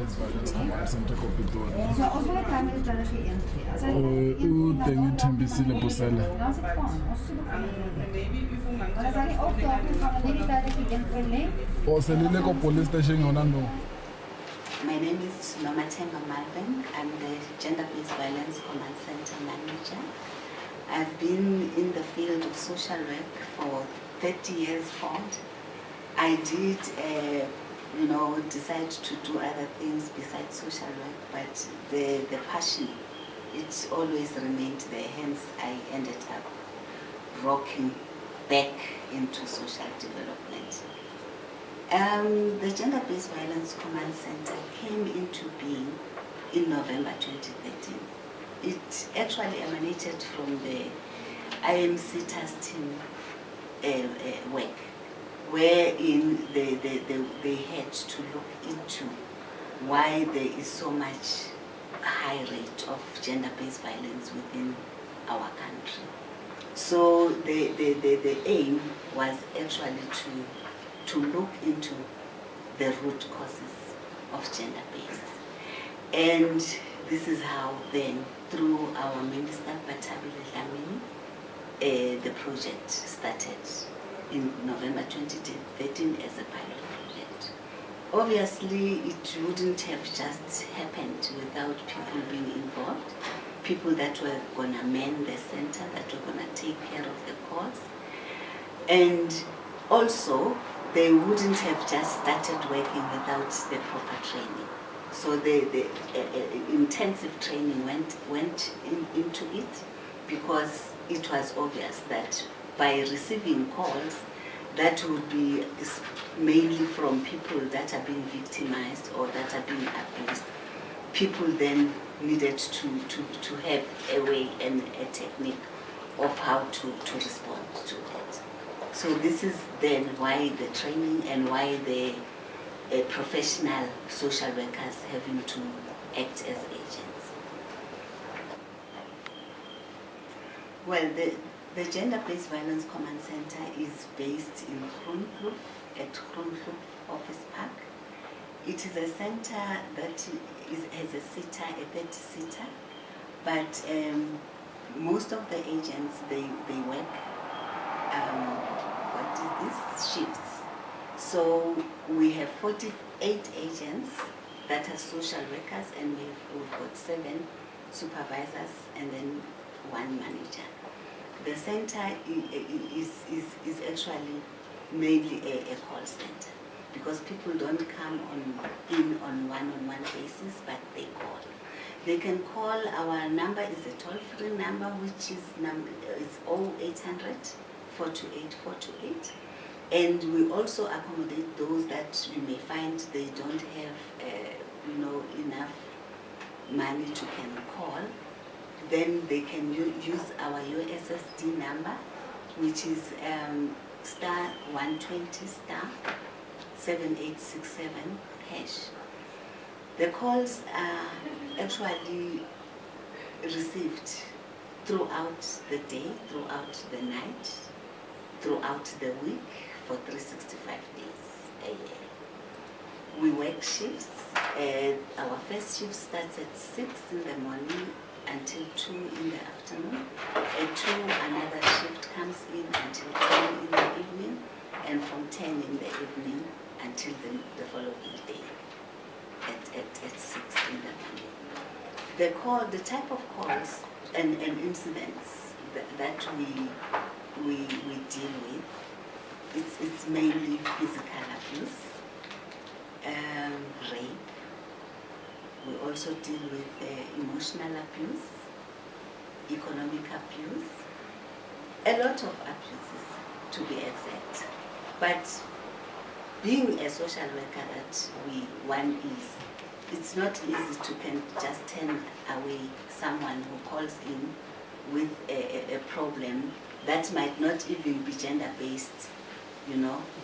Gender-Based Violence Command Center ko Pitori. Uthembisile Busela. Oselile ko police station yona no. My name is Nomathemba Malvern. I'm the Gender-Based Violence Command Center Manager. I've been in the field of social work for 30 years old. I did, decide to do other things besides social work, but the passion, it always remained there. Hence, I ended up rocking back into social development. The Gender-Based Violence Command Center came into being in November 2013. It actually emanated from the IMC task team work, wherein they had to look into why there is so much high rate of gender-based violence within our country. So the aim was actually to look into the root causes of gender-based. And this is how then, through our Minister Batabile Dlamini, the project started in November 2013 as a pilot project. Obviously, it wouldn't have just happened without people being involved, people that were going to man the center, that were going to take care of the cause. And also, they wouldn't have just started working without the proper training. So the intensive training went into it, because it was obvious that by receiving calls that would be mainly from people that are being victimized or that are being abused, people then needed to have a way and a technique of how to respond to that. So this is then why the training and why the professional social workers having to act as agents. Well, the Gender-Based Violence Command Center is based in Groenkloof, at Groenkloof Office Park. It is a center that has a sitter, a 30-seater, but most of the agents, they work, shifts. So we have 48 agents that are social workers, and we've got 7 supervisors and then 1 manager. The center is actually mainly a call center, because people don't come in on one-on-one basis, but they call. They can call. Our number is a toll-free number, which is 0800 428 428. And we also accommodate those that you may find they don't have enough money to can call. Then they can use our USSD number, which is star 120 star 7867 hash. The calls are actually received throughout the day, throughout the night, throughout the week, for 365 days a year. We work shifts. Our first shift starts at 6 in the morning until 2 in the afternoon. At 2, another shift comes in until 10 in the evening, and from 10 in the evening until the following day at 6 in the morning. The type of calls and incidents that we deal with, it's mainly physical abuse, rape. We also deal with emotional abuse, economic abuse, a lot of abuses, to be exact. But being a social worker that one is, it's not easy to just turn away someone who calls in with a problem that might not even be gender-based,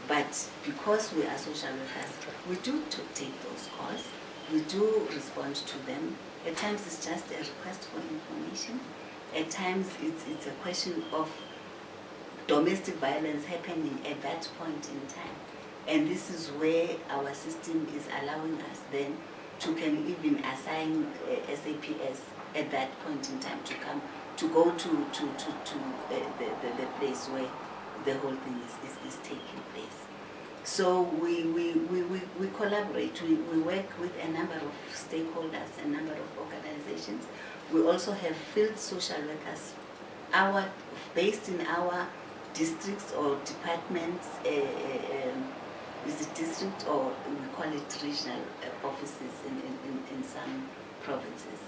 but because we are social workers, we do take those calls, we do respond to them. At times it's just a request for information, at times it's a question of domestic violence happening at that point in time. And this is where our system is allowing us then can even assign SAPS at that point in time to go to the place where the whole thing is taking place. So we collaborate, we work with a number of stakeholders, a number of organizations. We also have field social workers, based in our districts or departments, is it district or we call it regional offices in some provinces.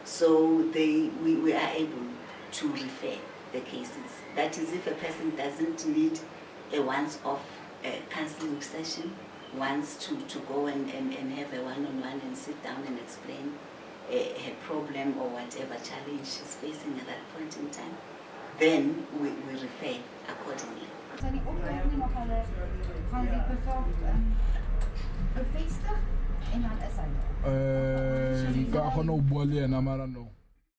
So we are able to refer the cases. That is, if a person doesn't need a once-off counseling session, wants to go and have a one-on-one and sit down and explain her problem or whatever challenge she's facing at that point in time, then we refer accordingly. Zijn die opleidingen nog gaan die bevestigen en dan is hij Nka kgona go bua le ena mara no.